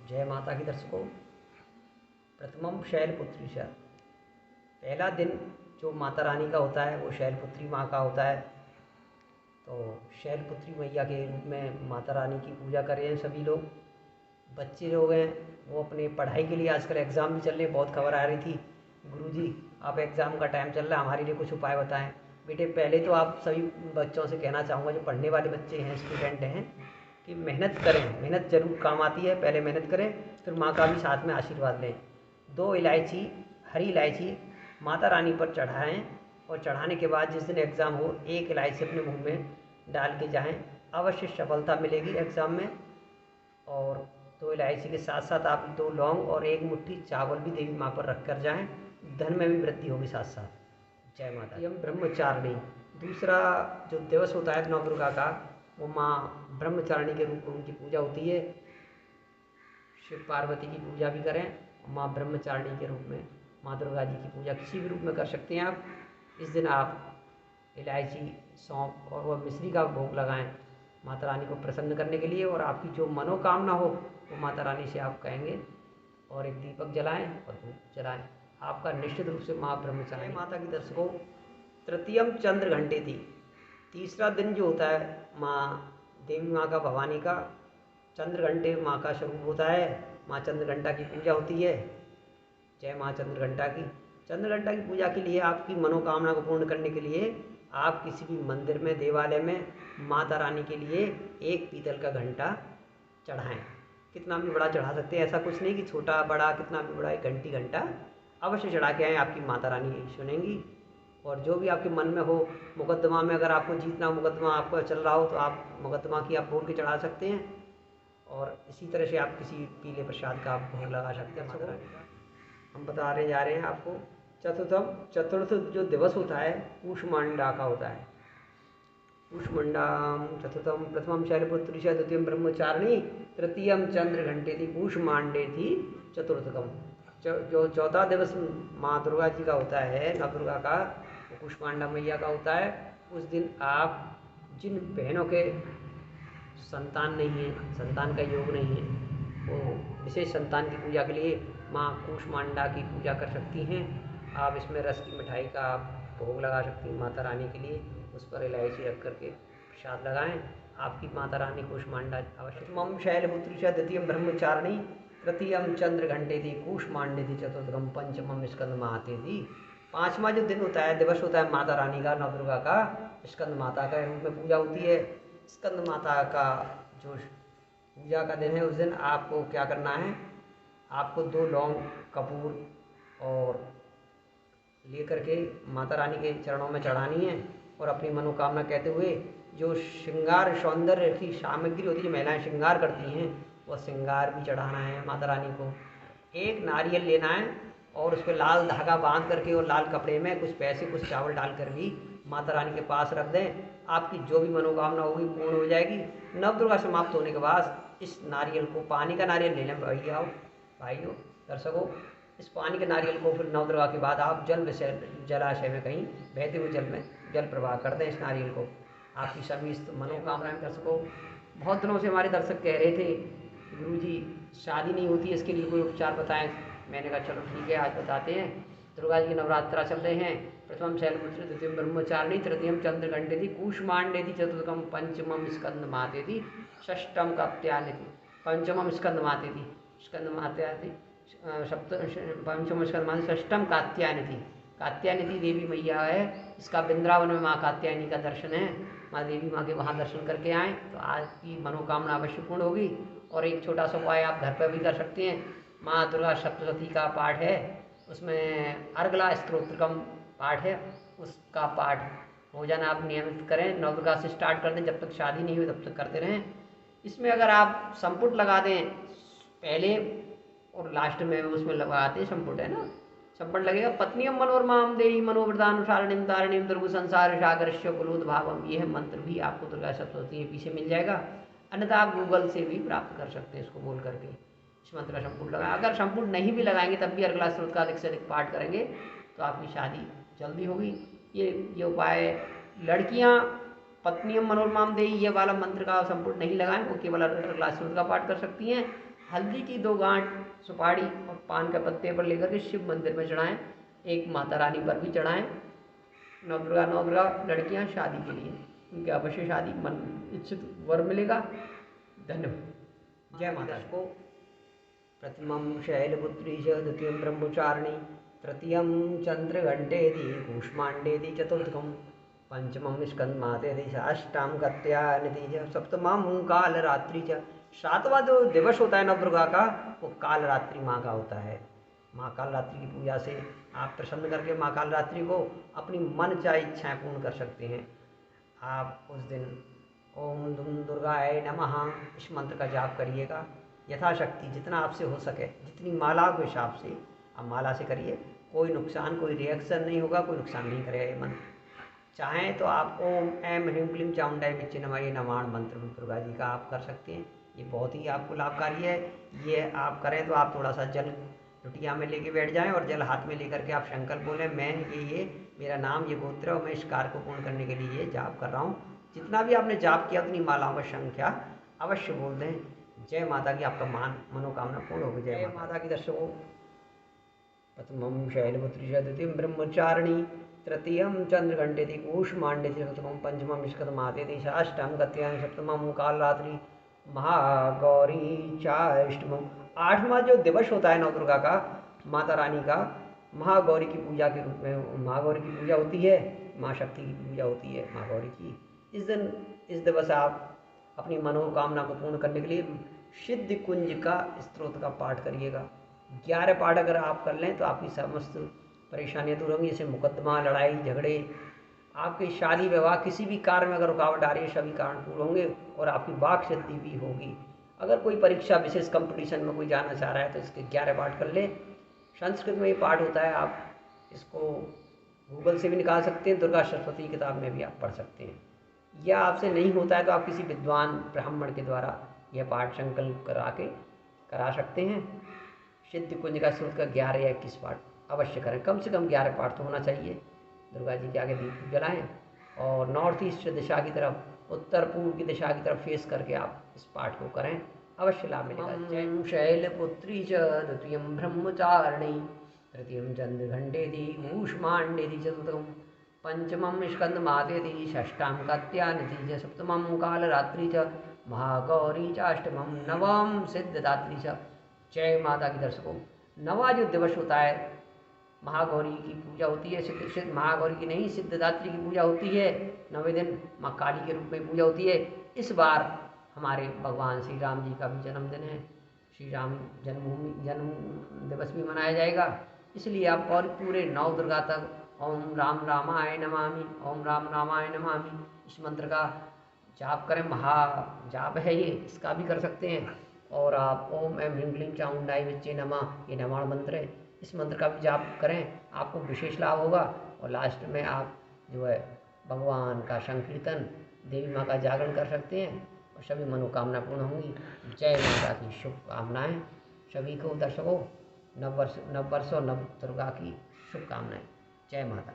जय माता की दर्शकों। प्रथमम शैलपुत्री श, पहला दिन जो माता रानी का होता है वो शैलपुत्री माँ का होता है। तो शैलपुत्री मैया के रूप में माता रानी की पूजा कर रहे हैं सभी लोग। बच्चे लोग हैं वो अपने पढ़ाई के लिए, आजकल एग्ज़ाम भी चल रहे हैं, बहुत खबर आ रही थी, गुरुजी आप एग्ज़ाम का टाइम चल रहा है, हमारे लिए कुछ उपाय बताएं। बेटे पहले तो आप सभी बच्चों से कहना चाहूँगा, जो पढ़ने वाले बच्चे हैं, स्टूडेंट हैं, कि मेहनत करें, मेहनत ज़रूर काम आती है। पहले मेहनत करें, फिर माँ का भी साथ में आशीर्वाद लें। 2 इलायची, हरी इलायची माता रानी पर चढ़ाएं और चढ़ाने के बाद जिस दिन एग्ज़ाम हो 1 इलायची अपने मुंह में डाल के जाएं, अवश्य सफलता मिलेगी एग्ज़ाम में। और 2 इलायची के साथ साथ आप 2 लौंग और 1 मुट्ठी चावल भी देवी माँ पर रख कर जाएँ, धन में भी वृद्धि होगी साथ साथ। जय माता दी। हम ब्रह्मचारिणी, दूसरा जो दिवस होता है नवदुर्गा का, वो माँ ब्रह्मचारिणी के रूप में उनकी पूजा होती है। शिव पार्वती की पूजा भी करें, माँ ब्रह्मचारिणी के रूप में माँ दुर्गा जी की पूजा किसी भी रूप में कर सकते हैं आप। इस दिन आप इलायची, सौंफ और वह मिश्री का भोग लगाएं माता रानी को प्रसन्न करने के लिए, और आपकी जो मनोकामना हो वो माता रानी से आप कहेंगे। और एक दीपक जलाएं और धूप जलाएं, आपका निश्चित रूप से माँ ब्रह्मचारिणी। माता की दर्शकों, तृतीयम चंद्र घंटे थी, तीसरा दिन जो होता है माँ देवी माँ का, भवानी का, चंद्र घंटे माँ का स्वरूप होता है। माँ चंद्र घंटा की पूजा होती है। जय माँ चंद्र घंटा की। चंद्र घंटा की पूजा के लिए, आपकी मनोकामना को पूर्ण करने के लिए, आप किसी भी मंदिर में, देवालय में माता रानी के लिए 1 पीतल का घंटा चढ़ाएं। कितना भी बड़ा चढ़ा सकते हैं, ऐसा कुछ नहीं कि छोटा बड़ा, कितना भी बड़ा, 1 घंटा अवश्य चढ़ा के आएँ, आपकी माता रानी सुनेंगी। और जो भी आपके मन में हो, मुकदमा में अगर आपको जीतना, मुकदमा आपका चल रहा हो, तो आप मुकदमा की आप बोल के चढ़ा सकते हैं। और इसी तरह से आप किसी पीले प्रसाद का आप भोग लगा सकते हैं माता रानी का। हम बता रहे जा रहे हैं आपको। चतुर्थ जो दिवस होता है कूष्मांडा का होता है। कूष्मांडाम चतुर्थम प्रथमम शैलपुत्री च, द्वितीयम ब्रह्मचारिणी, तृतीयम चंद्र घंटे थी, कूष्मांडे थी चतुर्थकम। जो चौथा दिवस माँ दुर्गा जी का होता है, नवदुर्गा का, वो कूष्मांडा मैया का होता है। उस दिन आप जिन बहनों के संतान नहीं है, संतान का योग नहीं है, वो विशेष संतान की पूजा के लिए माँ कूष्मांडा की पूजा कर सकती हैं। आप इसमें रस की मिठाई का आप भोग लगा सकती हैं माता रानी के लिए, उस पर इलायची रख करके प्रसाद लगाएं, आपकी माता रानी कूष्मांडा अवश्य। मम शैलपुत्री च, द्वितीयम ब्रह्मचारिणी, तृतीयम चंद्र घंटे थी, कूष्मांडे थी, चतुर्थकम पंचमम स्कंद माते थी। 5वां जो दिन होता है, दिवस होता है माता रानी का, नवदुर्गा का, स्कंद माता का रूप में पूजा होती है। स्कंद माता का जो पूजा का दिन है, उस दिन आपको क्या करना है, आपको 2 लौंग, कपूर और लेकर के माता रानी के चरणों में चढ़ानी है। और अपनी मनोकामना कहते हुए, जो श्रृंगार सौंदर्य की सामग्री होती है, जो महिलाएं श्रृंगार करती हैं, वह श्रृंगार भी चढ़ाना है माता रानी को। 1 नारियल लेना है और उस पर लाल धागा बांध करके और लाल कपड़े में कुछ पैसे, कुछ चावल डाल कर भी माता रानी के पास रख दें, आपकी जो भी मनोकामना होगी पूर्ण हो जाएगी। नवदुर्गा समाप्त होने के बाद इस नारियल को, पानी का नारियल ले लें भैया, भाइयों, दर्शकों, इस पानी के नारियल को फिर नवदुर्गा के बाद आप जलाशय में, कहीं बहते हुए जल में जल प्रवाह कर दें इस नारियल को। आपकी सभी मनोकामनाएं। दर्शकों, बहुत दिनों से हमारे दर्शक कह रहे थे, गुरुजी शादी नहीं होती है, इसके लिए कोई उपचार बताएं। मैंने कहा चलो ठीक है, आज बताते हैं। दुर्गा जी के नवरात्रा चल रहे हैं। प्रथम शैलपुत्री, द्वितीयम ब्रह्मचारिणी, तृतीयम चंद्र घंटे थी, कूष्मांडे थी, चतुर्थकम पंचमम स्कंद माते थी, षष्टम कात्यायनी थी, पंचमम स्कंद माते थी, स्कंद माता थी, पंचम स्कंद माते, षष्टम कात्यायनी थी। कात्यायनी थी देवी मैया है, इसका वृंदावन में माँ कात्यायनी का दर्शन है। माँ देवी माँ के वहाँ दर्शन करके आएँ तो आज की मनोकामना अवश्य पूर्ण होगी। और एक छोटा सा उपाय आप घर पर भी कर सकते हैं। माँ दुर्गा सप्तशती का पाठ है, उसमें अर्गला स्तोत्र का पाठ है, उसका पाठ रोजाना आप नियमित करें। नवदुर्गा से स्टार्ट कर दें, जब तक शादी नहीं हुई तब तक करते रहें। इसमें अगर आप संपुट लगा दें पहले और लास्ट में, उसमें लगाते हैं संपुट, है ना, संपुट लगेगा। पत्नियम मनोरमाम देही मनोवृदानुसारिणीम तारिणीम दुर्गु संसार सागरस्य कुलोद्भावम, यह मंत्र भी आपको दुर्गा सप्तशती के पीछे मिल जाएगा। अन्यथा आप गूगल से भी प्राप्त कर सकते हैं इसको बोल करके। इस मंत्र का संपूर्ण लगाएं। अगर संपूर्ण नहीं भी लगाएंगे तब भी अर्गला स्रोत का अधिक से अधिक पाठ करेंगे तो आपकी शादी जल्दी होगी। ये उपाय लड़कियां पत्नियम मनोरमाम देही, ये वाला मंत्र का संपूर्ण नहीं लगाएं, वो केवल अर्गला स्रोत का पाठ कर सकती हैं। हल्दी की 2 गांठ सुपारी और पान के पत्ते पर लेकर के शिव मंदिर में चढ़ाएं। एक माता रानी पर भी चढ़ाएं। नवदुर्गा लड़कियां शादी के लिए, उनकी अवश्य शादी मन इच्छित वर मिलेगा। धन्यवाद। जय माता को। प्रथमं शैलपुत्री च द्वितीयं ब्रह्मचारिणी तृतीयं चंद्रघंटेति कूष्मांडेति चतुर्थकं पंचमं स्कंदमातेति षष्ठां कात्यायनेति च सप्तमं कालरात्रि च। 7वां जो दिवस होता है नवदुर्गा का वो कालरात्रि माँ का होता है। माँ कालरात्रि की पूजा से आप प्रसन्न करके माँ कालरात्रि को अपनी मन चाहे इच्छाएं पूर्ण कर सकते हैं। आप उस दिन ओम दुम दुर्गाय नमः इस मंत्र का जाप करिएगा यथाशक्ति, जितना आपसे हो सके, जितनी माला के हिसाब से आप माला से करिए। कोई नुकसान, कोई रिएक्शन नहीं होगा, कोई नुकसान नहीं करेगा ये मंत्र। चाहें तो आप ओम ऐम ह्रीं क्लीं चामुंडाय विच्चे नमः ये नवाण मंत्र दुर्गा जी का आप कर सकते हैं। ये बहुत ही आपको लाभकारी है। ये आप करें तो आप थोड़ा सा जल लुटिया में लेके बैठ जाएं और जल हाथ में लेकर के आप संकल्प बोलें, मैं ये मेरा नाम ये गोत्र और मैं इस कार्य को पूर्ण करने के लिए ये जाप कर रहा हूँ। जितना भी आपने जाप किया उतनी मालाओं का संख्या अवश्य बोल दें। जय माता की। आपका मनोकामना पूर्ण होगी। जय माता की। दर्शकों, प्रथमं शैलपुत्री च द्वितीयं ब्रह्मचारिणी तृतीयं चंद्रघंटेति कूष्मांडेति चतुर्थं पंचमं निष्कर्मातेति षष्ठं कात्यायनी सप्तमं कालरात्रि महागौरी चाष्टमम। 8वां जो दिवस होता है नवदुर्गा का, माता रानी का, महागौरी की पूजा के रूप में महागौरी की पूजा होती है, माँ शक्ति की पूजा होती है माँ गौरी की। इस दिवस आप अपनी मनोकामना को पूर्ण करने के लिए सिद्ध कुंज का स्तोत्र का पाठ करिएगा। 11 पाठ अगर आप कर लें तो आपकी समस्त परेशानियां दूर होंगी। जैसे मुकदमा, लड़ाई झगड़े, आपकी शादी विवाह, किसी भी कार्य में अगर रुकावट आ रही है सभी कारण पूर्ण होंगे और आपकी वाक सिद्धि भी होगी। अगर कोई परीक्षा विशेष कंपटीशन में कोई जाना चाह रहा है तो इसके 11 पाठ कर ले। संस्कृत में ये पाठ होता है, आप इसको गूगल से भी निकाल सकते हैं, दुर्गा सरस्वती किताब में भी आप पढ़ सकते हैं। या आपसे नहीं होता है तो आप किसी विद्वान ब्राह्मण के द्वारा यह पाठ संकल्प करा सकते हैं। सिद्ध कुंज का स्रोत का 11 या 21 पाठ अवश्य करें। कम से कम 11 पाठ तो होना चाहिए। दुर्गा जी के आगे दीप जलाएं और नॉर्थ ईस्ट दिशा की तरफ, उत्तर पूर्व की दिशा की तरफ फेस करके आप इस पाठ को करें, अवश्य लाभ मिलेगा। शैलपुत्री च द्वितीयं ब्रह्मचारिणी तृतीयं चंद्रघंटेति कूष्मांडेति चतुर्थं पंचमं स्कंदमातेति षष्ठां कात्यायनी च सप्तमं कालरात्रि च महागौरी चाष्टमं नवम सिद्धदात्री च। जय माता की। दर्शकों, 9वां जो दिवस होता है महागौरी की पूजा होती है। सिद्ध महागौरी की नहीं, सिद्धदात्री की पूजा होती है। 9वें दिन माँ काली के रूप में पूजा होती है। इस बार हमारे भगवान श्री राम जी का भी जन्मदिन है। श्री राम जन्म दिवस भी मनाया जाएगा। इसलिए आप और पूरे 9 दुर्गा तक ओम राम रामाय नमामि, ओम राम रामाय नमामि इस मंत्र का जाप करें। महा जाप है ये, इसका भी कर सकते हैं। और आप ओम ऐम ह्रीं क्लीं चामुंडाय विच्चे नमः ये नवाण मंत्र है, इस मंत्र का भी जाप करें, आपको विशेष लाभ होगा। और लास्ट में आप जो है भगवान का संकीर्तन, देवी माँ का जागरण कर सकते हैं और सभी मनोकामना पूर्ण होंगी। जय माता की शुभकामनाएं सभी को। दर्शकों, नव वर्ष और नव दुर्गा की शुभकामनाएं। जय माता।